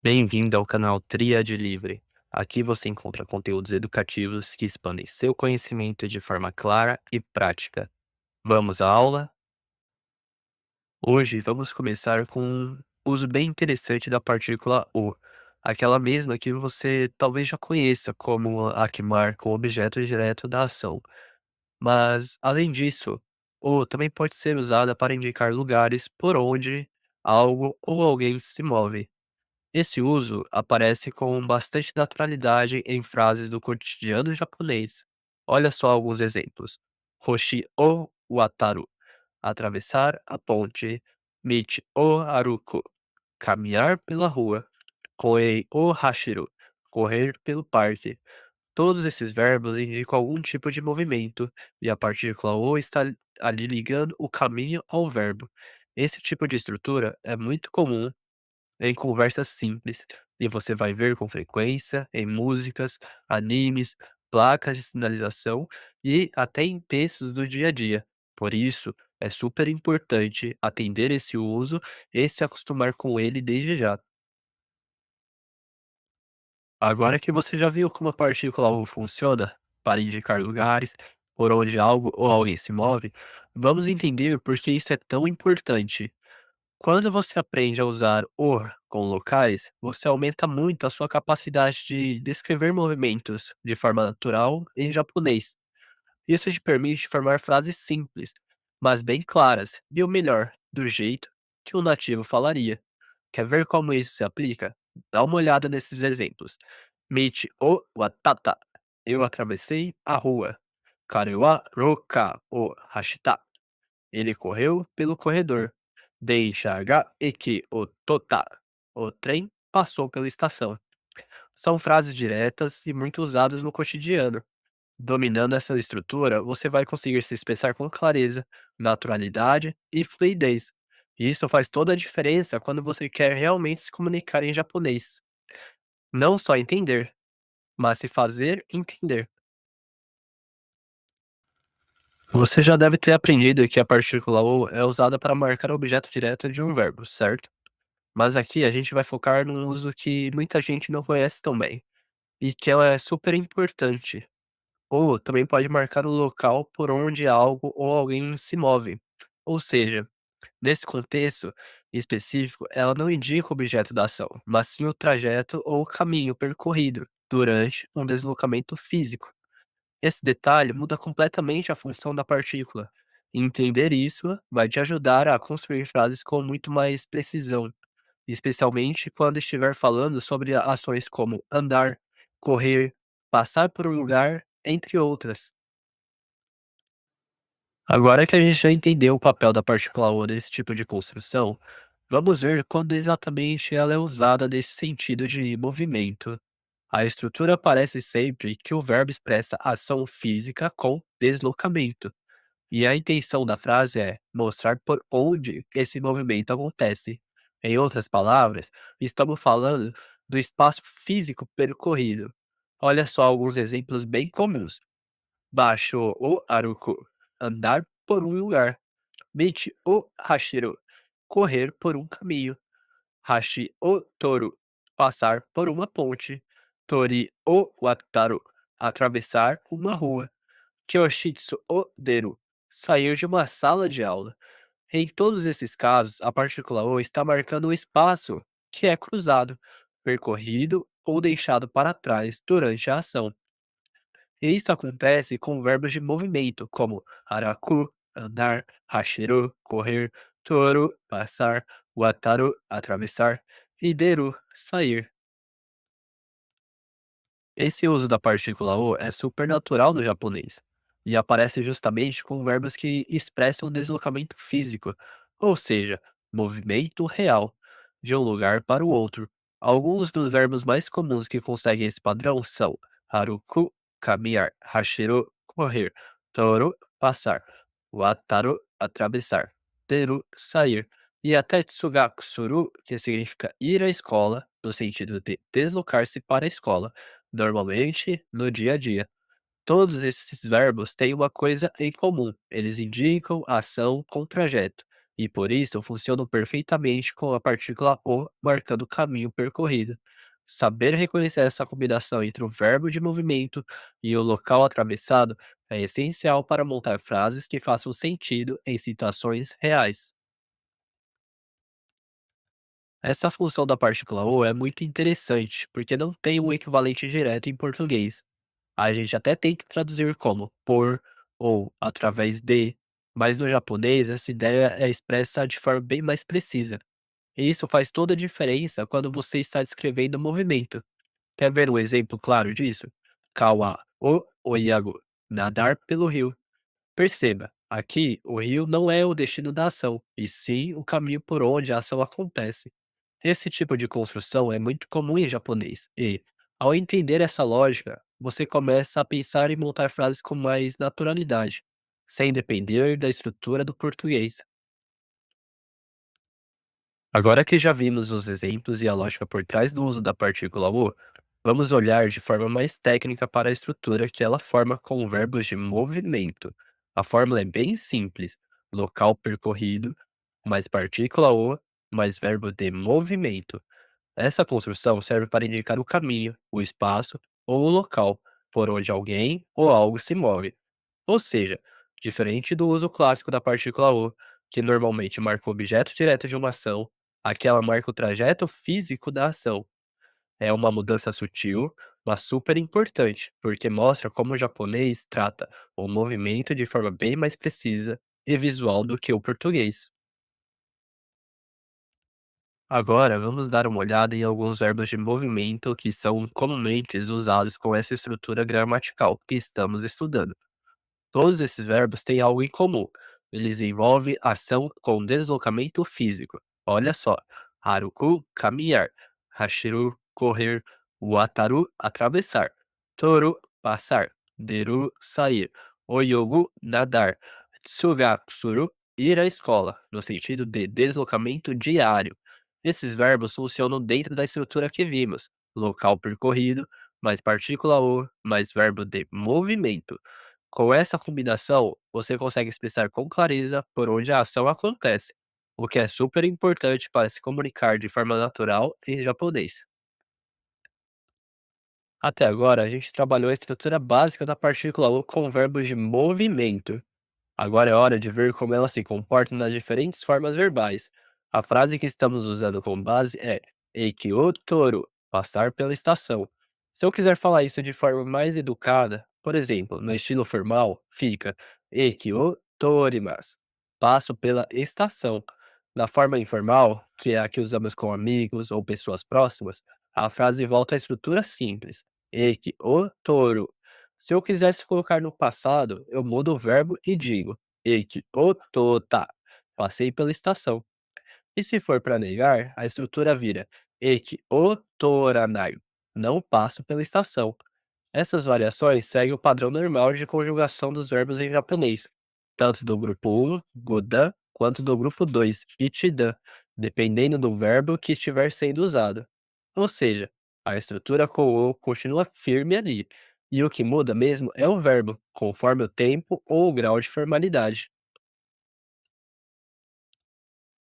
Bem-vindo ao canal Tríade Livre. Aqui você encontra conteúdos educativos que expandem seu conhecimento de forma clara e prática. Vamos à aula? Hoje vamos começar com um uso bem interessante da partícula O, aquela mesma que você talvez já conheça como a que marca o objeto direto da ação. Mas, além disso, O também pode ser usada para indicar lugares por onde algo ou alguém se move. Esse uso aparece com bastante naturalidade em frases do cotidiano japonês. Olha só alguns exemplos. Hoshi o wataru, atravessar a ponte. Michi o haruko, caminhar pela rua. Koei o hashiru, correr pelo parque. Todos esses verbos indicam algum tipo de movimento, e a partícula o está ali ligando o caminho ao verbo. Esse tipo de estrutura é muito comum em conversas simples, e você vai ver com frequência em músicas, animes, placas de sinalização e até em textos do dia a dia. Por isso, é super importante atender esse uso e se acostumar com ele desde já. Agora que você já viu como a partícula U funciona para indicar lugares por onde algo ou alguém se move, vamos entender por que isso é tão importante. Quando você aprende a usar "or" com locais, você aumenta muito a sua capacidade de descrever movimentos de forma natural em japonês. Isso te permite formar frases simples, mas bem claras, e o melhor, do jeito que um nativo falaria. Quer ver como isso se aplica? Dá uma olhada nesses exemplos. Michi o watata. Eu atravessei a rua. Kare wa roka o hashita. Ele correu pelo corredor. Deixa ga eki o tota. O trem passou pela estação. São frases diretas e muito usadas no cotidiano. Dominando essa estrutura, você vai conseguir se expressar com clareza, naturalidade e fluidez. Isso faz toda a diferença quando você quer realmente se comunicar em japonês. Não só entender, mas se fazer entender. Você já deve ter aprendido que a partícula "o" é usada para marcar o objeto direto de um verbo, certo? Mas aqui a gente vai focar num uso que muita gente não conhece tão bem, e que ela é super importante. Ou também pode marcar o local por onde algo ou alguém se move. Ou seja, nesse contexto específico, ela não indica o objeto da ação, mas sim o trajeto ou o caminho percorrido durante um deslocamento físico. Esse detalhe muda completamente a função da partícula. E entender isso vai te ajudar a construir frases com muito mais precisão, especialmente quando estiver falando sobre ações como andar, correr, passar por um lugar, entre outras. Agora que a gente já entendeu o papel da partícula O nesse tipo de construção, vamos ver quando exatamente ela é usada nesse sentido de movimento. A estrutura parece sempre que o verbo expressa ação física com deslocamento. E a intenção da frase é mostrar por onde esse movimento acontece. Em outras palavras, estamos falando do espaço físico percorrido. Olha só alguns exemplos bem comuns. Baixo o aruku, andar por um lugar. Michi o hashiru, correr por um caminho. Hashi o toru, passar por uma ponte. Tori o wataru, atravessar uma rua. Kyoshitsu o deru, sair de uma sala de aula. Em todos esses casos, a partícula O está marcando o espaço que é cruzado, percorrido ou deixado para trás durante a ação. E isso acontece com verbos de movimento, como haraku, andar, hashiru, correr, toru, passar, wataru, atravessar, e deru, sair. Esse uso da partícula "o" é supernatural no japonês e aparece justamente com verbos que expressam deslocamento físico, ou seja, movimento real, de um lugar para o outro. Alguns dos verbos mais comuns que conseguem esse padrão são haruku, caminhar, hashiru, correr, toru, passar, wataru, atravessar, teru, sair, e até tsugaku suru, que significa ir à escola, no sentido de deslocar-se para a escola. Normalmente, no dia a dia, todos esses verbos têm uma coisa em comum: eles indicam ação com trajeto. e por isso funcionam perfeitamente com a partícula o marcando o caminho percorrido. Saber reconhecer essa combinação entre o verbo de movimento e o local atravessado é essencial para montar frases que façam sentido em situações reais. Essa função da partícula o é muito interessante, porque não tem um equivalente direto em português. A gente até tem que traduzir como por ou através de, mas no japonês essa ideia é expressa de forma bem mais precisa. E isso faz toda a diferença quando você está descrevendo o movimento. Quer ver um exemplo claro disso? Kawa o oyagu, nadar pelo rio. Perceba, aqui o rio não é o destino da ação, e sim o caminho por onde a ação acontece. Esse tipo de construção é muito comum em japonês, e, ao entender essa lógica, você começa a pensar em montar frases com mais naturalidade, sem depender da estrutura do português. Agora que já vimos os exemplos e a lógica por trás do uso da partícula o, vamos olhar de forma mais técnica para a estrutura que ela forma com verbos de movimento. A fórmula é bem simples: local percorrido, mais partícula o, mais verbo de movimento. Essa construção serve para indicar o caminho, o espaço ou o local por onde alguém ou algo se move. Ou seja, diferente do uso clássico da partícula o, que normalmente marca o objeto direto de uma ação, aqui ela marca o trajeto físico da ação. É uma mudança sutil, mas super importante, porque mostra como o japonês trata o movimento de forma bem mais precisa e visual do que o português. Agora, vamos dar uma olhada em alguns verbos de movimento que são comumente usados com essa estrutura gramatical que estamos estudando. Todos esses verbos têm algo em comum. Eles envolvem ação com deslocamento físico. Olha só: haruku, caminhar; hashiru, correr; wataru, atravessar; toru, passar; deru, sair; oyogu, nadar; tsugatsuru, ir à escola, no sentido de deslocamento diário. Esses verbos funcionam dentro da estrutura que vimos: local percorrido, mais partícula o, mais verbo de movimento. Com essa combinação, você consegue expressar com clareza por onde a ação acontece, o que é super importante para se comunicar de forma natural em japonês. Até agora, a gente trabalhou a estrutura básica da partícula o com verbos de movimento. Agora é hora de ver como ela se comporta nas diferentes formas verbais. A frase que estamos usando como base é Eiki o toru, passar pela estação. Se eu quiser falar isso de forma mais educada, por exemplo, no estilo formal, fica Eiki o torimasu, passo pela estação. Na forma informal, que é a que usamos com amigos ou pessoas próximas, a frase volta à estrutura simples. Eiki o toru. Se eu quisesse colocar no passado, eu mudo o verbo e digo Eiki o tota. Passei pela estação. E se for para negar, a estrutura vira Eki o toranai. Não passo pela estação. Essas variações seguem o padrão normal de conjugação dos verbos em japonês, tanto do grupo 1, godan, quanto do grupo 2, ichidan, dependendo do verbo que estiver sendo usado. Ou seja, a estrutura com o continua firme ali, e o que muda mesmo é o verbo, conforme o tempo ou o grau de formalidade.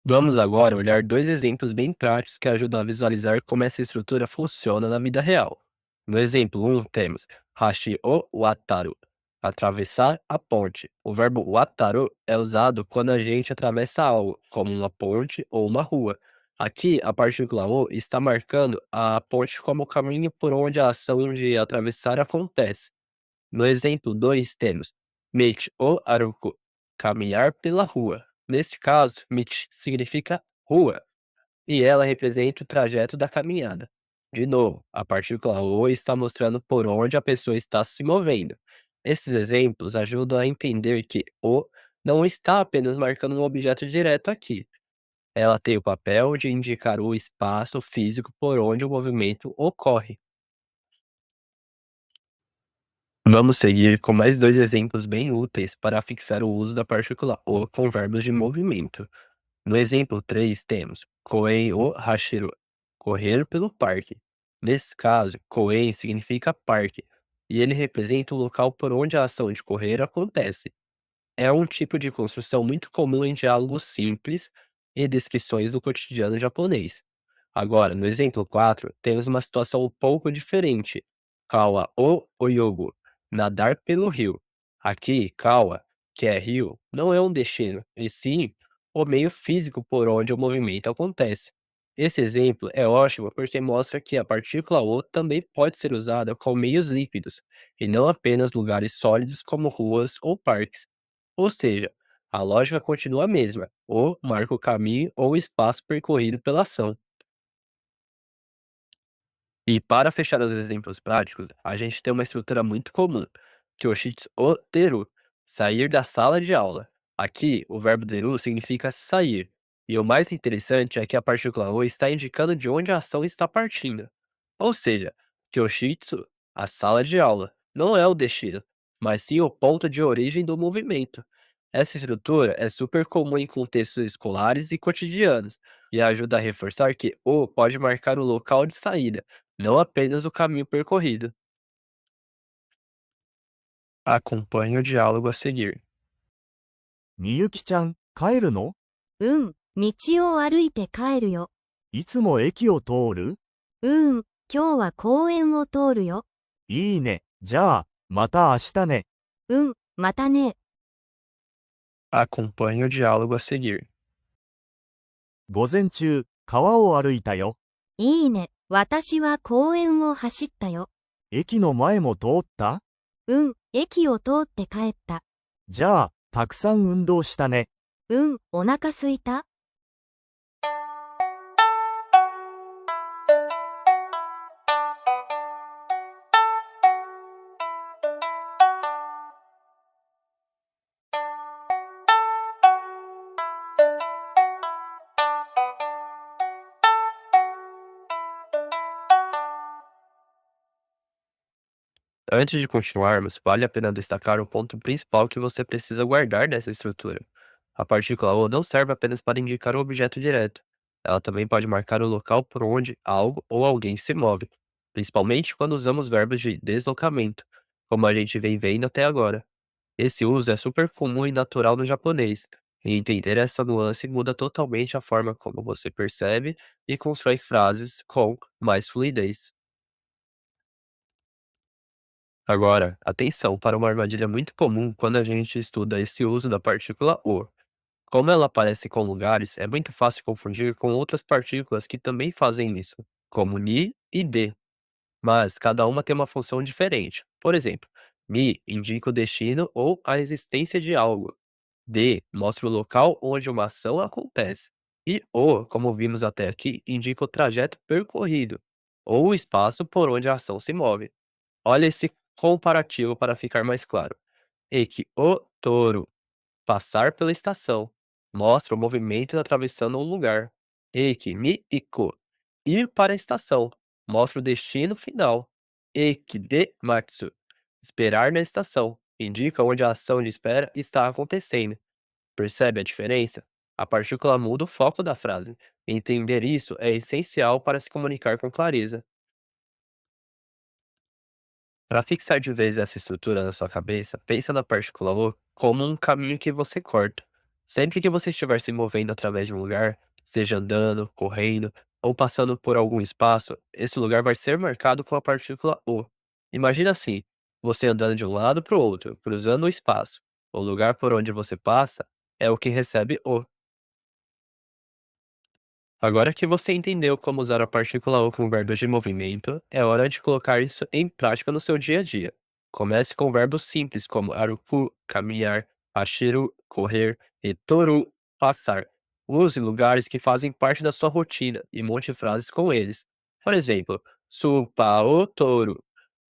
Vamos agora olhar dois exemplos bem práticos que ajudam a visualizar como essa estrutura funciona na vida real. No exemplo 1, temos hashi o wataru, atravessar a ponte. O verbo wataru é usado quando a gente atravessa algo, como uma ponte ou uma rua. Aqui, a partícula o está marcando a ponte como o caminho por onde a ação de atravessar acontece. No exemplo 2 temos Michi o aruku, caminhar pela rua. Nesse caso, Michi significa rua, e ela representa o trajeto da caminhada. De novo, a partícula o está mostrando por onde a pessoa está se movendo. Esses exemplos ajudam a entender que o não está apenas marcando um objeto direto aqui. Ela tem o papel de indicar o espaço físico por onde o movimento ocorre. Vamos seguir com mais dois exemplos bem úteis para fixar o uso da partícula o com verbos de movimento. No exemplo 3 temos koen o hashiru, correr pelo parque. Nesse caso, koen significa parque, e ele representa o local por onde a ação de correr acontece. é um tipo de construção muito comum em diálogos simples e descrições do cotidiano japonês. Agora, no exemplo 4, temos uma situação um pouco diferente. Kawa o oyogo, nadar pelo rio. Aqui, kawa, que é rio, não é um destino, e sim o meio físico por onde o movimento acontece. Esse exemplo é ótimo porque mostra que a partícula O também pode ser usada com meios líquidos, e não apenas lugares sólidos como ruas ou parques. Ou seja, a lógica continua a mesma, o marca o caminho ou o espaço percorrido pela ação. E para fechar os exemplos práticos, a gente tem uma estrutura muito comum, Kyoshitsu o teru, sair da sala de aula. Aqui, o verbo teru significa sair. E o mais interessante é que a partícula o está indicando de onde a ação está partindo. Ou seja, Kyoshitsu, a sala de aula, não é o destino, mas sim o ponto de origem do movimento. Essa estrutura é super comum em contextos escolares e cotidianos, e ajuda a reforçar que o pode marcar o local de saída, não apenas o caminho percorrido. Acompanhe o diálogo a seguir. みゆきちゃん、帰るの？うん、道を歩いて帰るよ。いつも駅を通る？今日は公園を通るよ。いいね。じゃあ、また明日ね。またね。Acompanhe o diálogo a seguir. 午前中、川を歩いたよ。いいね。私は公園を走ったよ。駅の前も通った？駅を通って帰った。じゃあ、たくさん運動したね。お腹すいた？Antes de continuarmos, vale a pena destacar o ponto principal que você precisa guardar nessa estrutura. A partícula O não serve apenas para indicar um objeto direto. Ela também pode marcar o local por onde algo ou alguém se move, principalmente quando usamos verbos de deslocamento, como a gente vem vendo até agora. Esse uso é super comum e natural no japonês, e entender essa nuance muda totalmente a forma como você percebe e constrói frases com mais fluidez. Agora, atenção para uma armadilha muito comum quando a gente estuda esse uso da partícula O. Como ela aparece com lugares, é muito fácil confundir com outras partículas que também fazem isso, como Ni e De, mas cada uma tem uma função diferente. Por exemplo, Ni indica o destino ou a existência de algo. D mostra o local onde uma ação acontece. E O, como vimos até aqui, indica o trajeto percorrido, ou o espaço por onde a ação se move. Olha esse comparativo para ficar mais claro. Eki o touro, passar pela estação, mostra o movimento atravessando um lugar. Eki ni iko, ir para a estação, mostra o destino final. Eki de matsu, esperar na estação, indica onde a ação de espera está acontecendo. Percebe a diferença? A partícula muda o foco da frase. Entender isso é essencial para se comunicar com clareza. Para fixar de vez essa estrutura na sua cabeça, pensa na partícula O como um caminho que você corta. Sempre que você estiver se movendo através de um lugar, seja andando, correndo ou passando por algum espaço, esse lugar vai ser marcado com a partícula O. Imagina assim, você andando de um lado para o outro, cruzando o espaço. O lugar por onde você passa é o que recebe O. Agora que você entendeu como usar a partícula O com verbos de movimento, é hora de colocar isso em prática no seu dia a dia. Comece com verbos simples como aruku, caminhar, ashiru, correr e toru, passar. Use lugares que fazem parte da sua rotina e monte frases com eles. Por exemplo, supa o toru,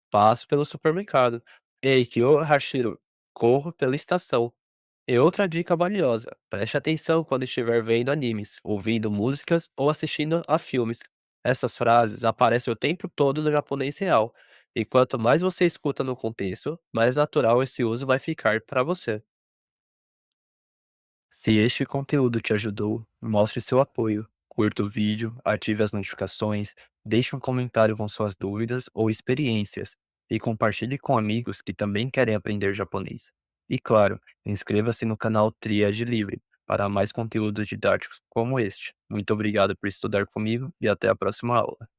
passo pelo supermercado. Eiki o hashiru, corro pela estação. E outra dica valiosa: preste atenção quando estiver vendo animes, ouvindo músicas ou assistindo a filmes. Essas frases aparecem o tempo todo no japonês real, e quanto mais você escuta no contexto, mais natural esse uso vai ficar para você. Se este conteúdo te ajudou, mostre seu apoio, curta o vídeo, ative as notificações, deixe um comentário com suas dúvidas ou experiências, e compartilhe com amigos que também querem aprender japonês. E claro, inscreva-se no canal Tríade Livre para mais conteúdos didáticos como este. Muito obrigado por estudar comigo e até a próxima aula.